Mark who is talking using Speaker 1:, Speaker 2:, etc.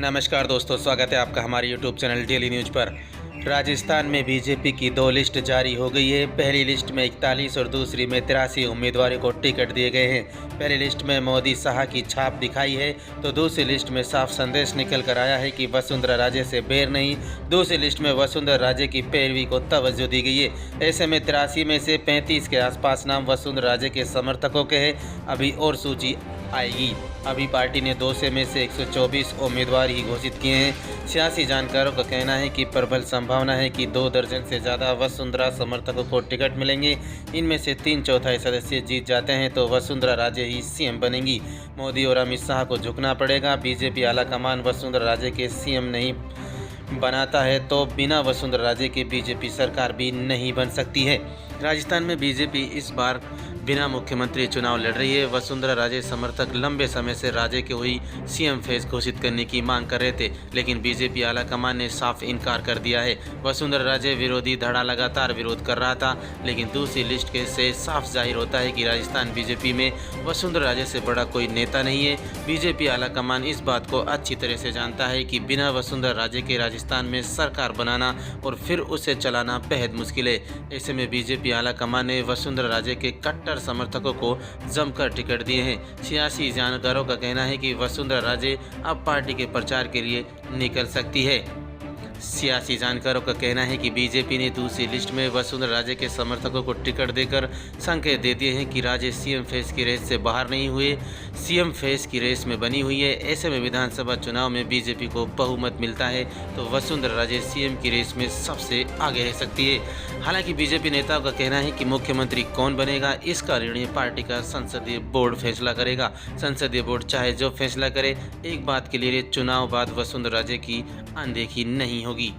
Speaker 1: नमस्कार दोस्तों, स्वागत है आपका हमारे यूट्यूब चैनल डेली न्यूज पर। राजस्थान में बीजेपी की 2 लिस्ट जारी हो गई है। पहली लिस्ट में 41 और दूसरी में 83 उम्मीदवारों को टिकट दिए गए हैं। पहली लिस्ट में मोदी शाह की छाप दिखाई है तो दूसरी लिस्ट में साफ संदेश निकल कर आया है कि वसुंधरा राजे से बैर नहीं। दूसरी लिस्ट में वसुंधरा राजे की पैरवी को तवज्जो दी गई है। ऐसे में 83 में से 35 के आसपास नाम वसुंधरा राजे के समर्थकों के हैं। अभी और सूची आएगी। अभी पार्टी ने 200 में से 124 उम्मीदवार ही घोषित किए हैं। सियासी जानकारों का कहना है कि प्रबल संभावना है कि 2 दर्जन से ज़्यादा वसुंधरा समर्थकों को टिकट मिलेंगे। इनमें से 3/4 सदस्य जीत जाते हैं तो वसुंधरा राजे ही सीएम बनेंगी। मोदी और अमित शाह को झुकना पड़ेगा। बीजेपी आलाकमान वसुंधरा राजे के सीएम नहीं बनाता है तो बिना वसुंधरा राजे के बीजेपी सरकार भी नहीं बन सकती है। राजस्थान में बीजेपी इस बार बिना मुख्यमंत्री चुनाव लड़ रही है। वसुंधरा राजे समर्थक लंबे समय से राजे को ही सीएम फेस घोषित करने की मांग कर रहे थे, लेकिन बीजेपी आलाकमान ने साफ इनकार कर दिया है। वसुंधरा राजे विरोधी धड़ा लगातार विरोध कर रहा था, लेकिन दूसरी लिस्ट के से साफ जाहिर होता है कि राजस्थान बीजेपी में वसुंधरा राजे से बड़ा कोई नेता नहीं है। बीजेपी आलाकमान इस बात को अच्छी तरह से जानता है कि बिना वसुंधरा राजे के राजस्थान में सरकार बनाना और फिर उसे चलाना बेहद मुश्किल है। ऐसे में बीजेपी आलाकमान ने वसुंधरा राजे के कट्टर समर्थकों को जमकर टिकट दिए हैं। सियासी जानकारों का कहना है कि वसुंधरा राजे अब पार्टी के प्रचार के लिए निकल सकती है। सियासी जानकारों का कहना है कि बीजेपी ने दूसरी लिस्ट में वसुंधरा राजे के समर्थकों को टिकट देकर संकेत दे दिए हैं कि राजे सीएम फेस की रेस से बाहर नहीं हुए, सीएम फेस की रेस में बनी हुई है। ऐसे में विधानसभा चुनाव में बीजेपी को बहुमत मिलता है तो वसुंधरा राजे सीएम की रेस में सबसे आगे रह सकती है। हालांकि बीजेपी नेताओं का कहना है कि मुख्यमंत्री कौन बनेगा इसका निर्णय पार्टी का संसदीय बोर्ड फैसला करेगा। संसदीय बोर्ड चाहे जो फैसला करे, एक बात के लिए चुनाव बाद वसुंधरा राजे की अनदेखी नहीं होगी।